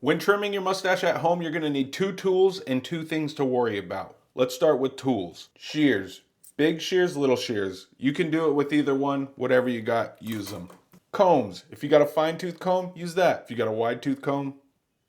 When trimming your mustache at home, you're gonna need 2 tools and 2 things to worry about. Let's start with tools. Shears. Big shears, little shears. You can do it with either one. Whatever you got, use them. Combs. If you got a fine tooth comb, use that. If you got a wide tooth comb,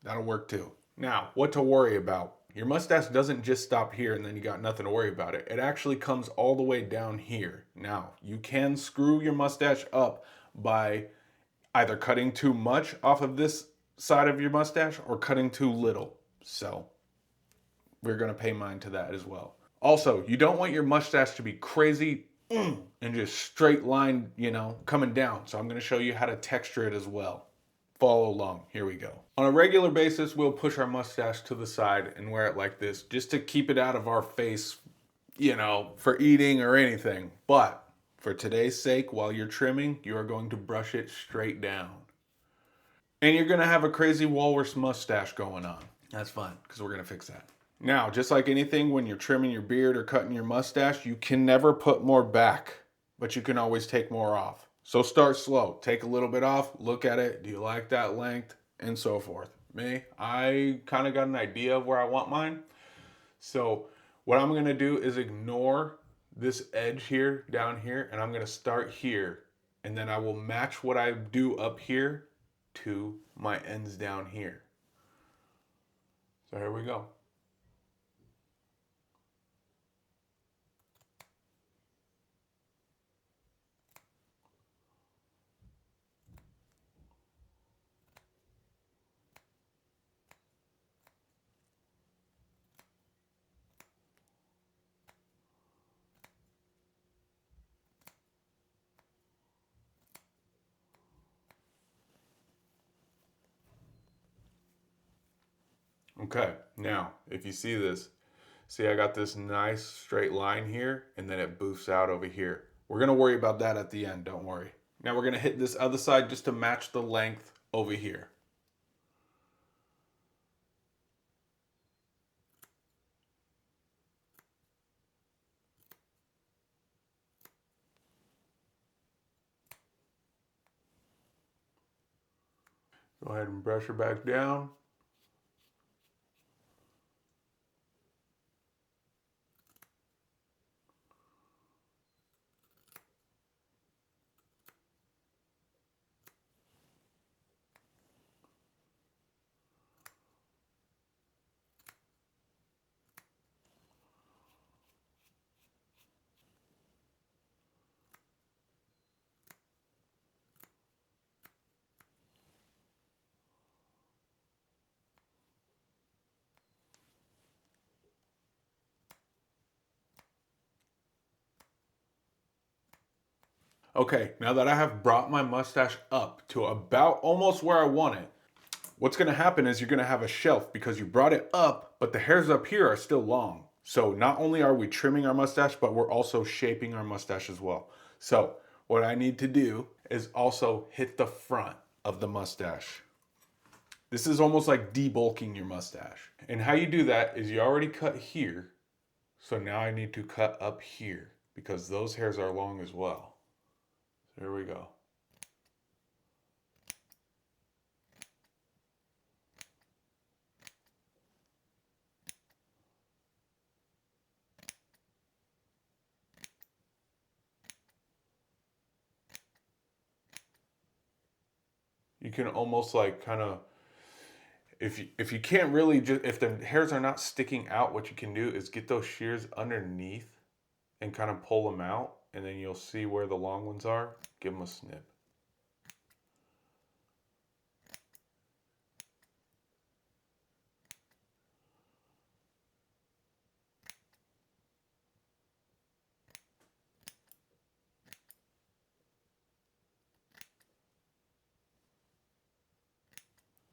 that'll work too. Now, what to worry about. Your mustache doesn't just stop here and then you got nothing to worry about it. It actually comes all the way down here. Now, you can screw your mustache up by either cutting too much off of this side of your mustache or cutting too little. So, we're going to pay mind to that as well. Also, you don't want your mustache to be crazy and just straight line, coming down. So I'm going to show you how to texture it as well. Follow along. Here we go. On a regular basis, we'll push our mustache to the side and wear it like this just to keep it out of our face, for eating or anything. But for today's sake, while you're trimming, you are going to brush it straight down. And you're going to have a crazy walrus mustache going on. That's fine, because we're going to fix that. Now, just like anything, when you're trimming your beard or cutting your mustache, you can never put more back, but you can always take more off. So start slow. Take a little bit off, look at it. Do you like that length? And so forth. Me, I kind of got an idea of where I want mine. So what I'm going to do is ignore this edge here, down here, and I'm going to start here. And then I will match what I do up here to my ends down here. So here we go. Okay, now if you see this, see I got this nice straight line here and then it boofs out over here. We're gonna worry about that at the end, don't worry. Now we're gonna hit this other side just to match the length over here. Go ahead and brush her back down. Okay, now that I have brought my mustache up to about almost where I want it, what's gonna happen is you're gonna have a shelf because you brought it up, but the hairs up here are still long. So not only are we trimming our mustache, but we're also shaping our mustache as well. So what I need to do is also hit the front of the mustache. This is almost like debulking your mustache. And how you do that is you already cut here. So now I need to cut up here because those hairs are long as well. There we go. You can almost like kind of, if you can't really just, if the hairs are not sticking out, what you can do is get those shears underneath and kind of pull them out, and then you'll see where the long ones are. Give them a snip.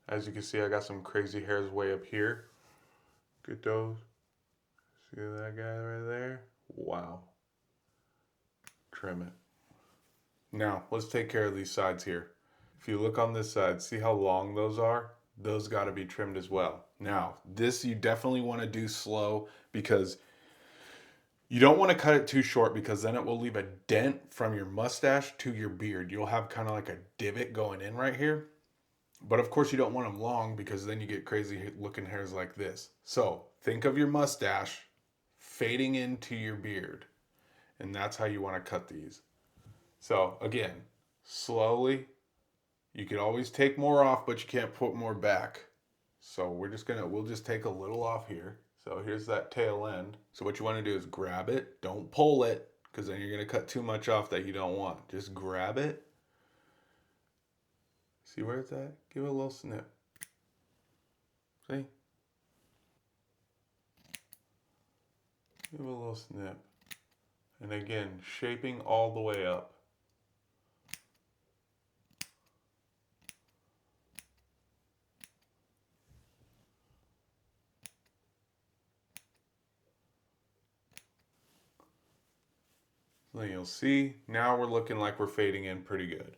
As you can see, I got some crazy hairs way up here. Get those. See that guy right there? Wow. Trim it. Now, let's take care of these sides here. If you look on this side, see how long those are? Those got to be trimmed as well. Now, this you definitely want to do slow because you don't want to cut it too short because then it will leave a dent from your mustache to your beard. You'll have kind of like a divot going in right here. But of course, you don't want them long because then you get crazy looking hairs like this. So think of your mustache fading into your beard, and that's how you want to cut these. So again, slowly. You could always take more off, but you can't put more back. So we'll just take a little off here. So here's that tail end. So what you want to do is grab it. Don't pull it, because then you're going to cut too much off that you don't want. Just grab it. See where it's at? Give it a little snip. See? Give it a little snip. And again, shaping all the way up. Then you'll see, now we're looking like we're fading in pretty good.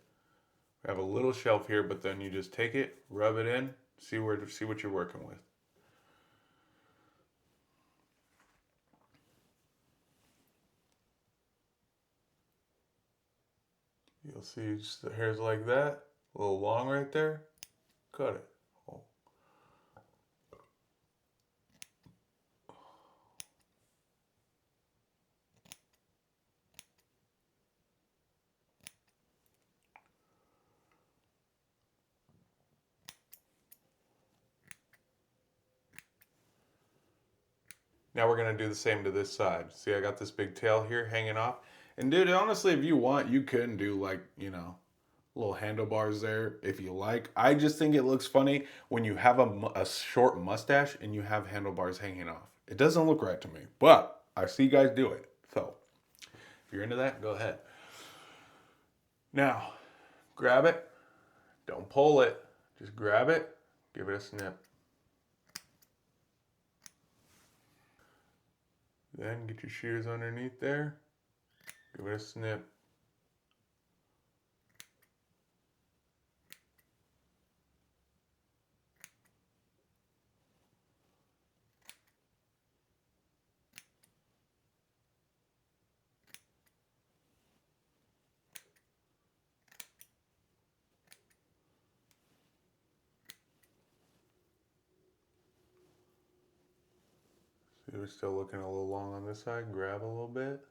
We have a little shelf here, but then you just take it, rub it in, see what you're working with. You'll see just the hairs like that, a little long right there. Cut it. Oh. Now we're gonna do the same to this side. See, I got this big tail here hanging off. And dude, honestly, if you want, you can do like, little handlebars there if you like. I just think it looks funny when you have a short mustache and you have handlebars hanging off. It doesn't look right to me, but I see guys do it. So if you're into that, go ahead. Now, grab it. Don't pull it. Just grab it. Give it a snip. Then get your shears underneath there. Give it a snip. See, we're still looking a little long on this side. Grab a little bit.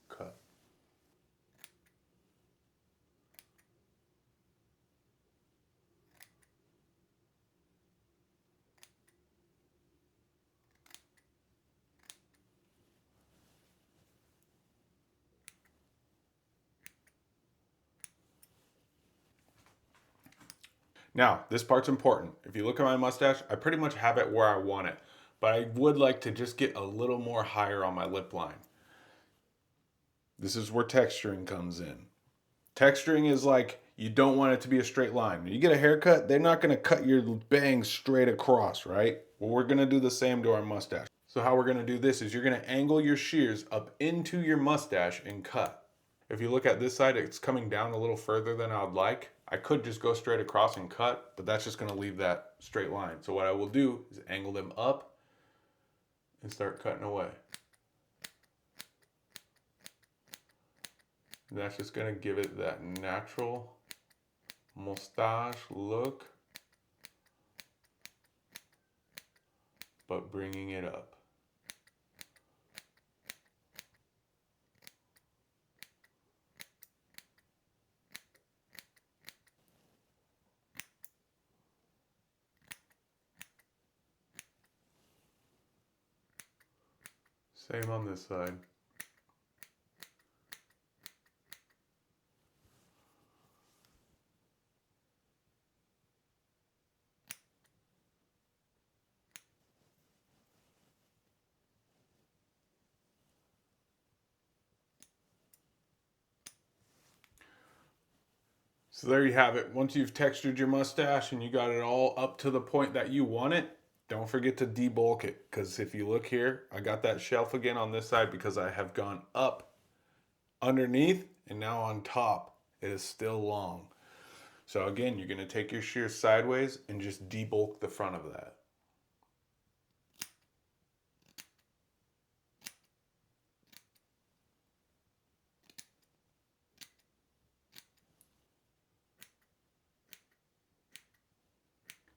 Cut. Now, this part's important. If you look at my mustache, I pretty much have it where I want it, but I would like to just get a little more higher on my lip line. This is where texturing comes in. Texturing is like, you don't want it to be a straight line. When you get a haircut, they're not gonna cut your bangs straight across, right? Well, we're gonna do the same to our mustache. So how we're gonna do this is you're gonna angle your shears up into your mustache and cut. If you look at this side, it's coming down a little further than I would like. I could just go straight across and cut, but that's just gonna leave that straight line. So what I will do is angle them up and start cutting away. And that's just gonna give it that natural mustache look, but bringing it up. Same on this side. So there you have it. Once you've textured your mustache and you got it all up to the point that you want it, don't forget to debulk it. Because if you look here, I got that shelf again on this side because I have gone up underneath and now on top. It is still long. So again, you're going to take your shears sideways and just debulk the front of that.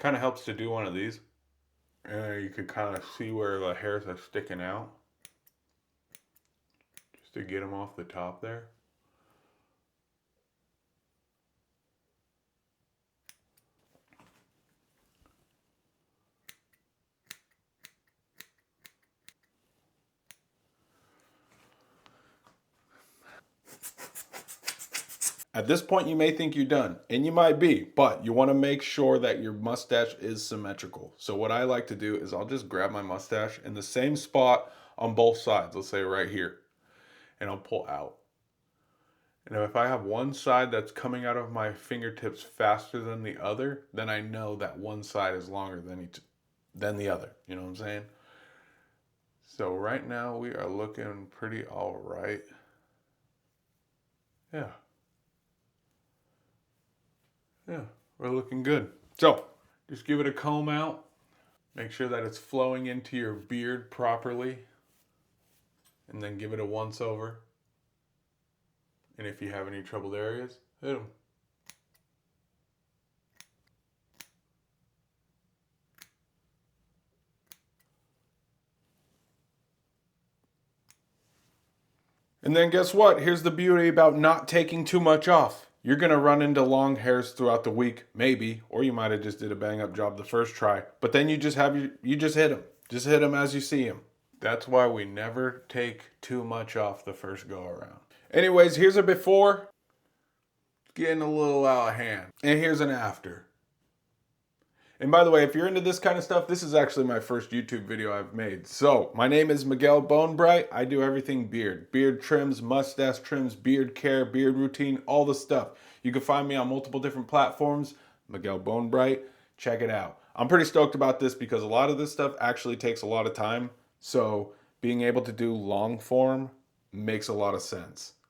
Kind of helps to do one of these. And you can kind of see where the hairs are sticking out. Just to get them off the top there. At this point, you may think you're done, and you might be, but you want to make sure that your mustache is symmetrical. So what I like to do is I'll just grab my mustache in the same spot on both sides, let's say right here, and I'll pull out. And if I have one side that's coming out of my fingertips faster than the other, then I know that one side is longer than the other. You know what I'm saying? So right now we are looking pretty all right. Yeah. Yeah, we're looking good. So just give it a comb out. Make sure that it's flowing into your beard properly. And then give it a once over. And if you have any troubled areas, hit them. And then guess what? Here's the beauty about not taking too much off. You're going to run into long hairs throughout the week, maybe, or you might have just did a bang up job the first try. But then you just hit them. Just hit them as you see them. That's why we never take too much off the first go around. Anyways, here's a before. Getting a little out of hand. And here's an after. And by the way, if you're into this kind of stuff, this is actually my first YouTube video I've made. So, my name is Miguel Bonebright. I do everything beard. Beard trims, mustache trims, beard care, beard routine, all the stuff. You can find me on multiple different platforms. Miguel Bonebright. Check it out. I'm pretty stoked about this because a lot of this stuff actually takes a lot of time. So, being able to do long form makes a lot of sense.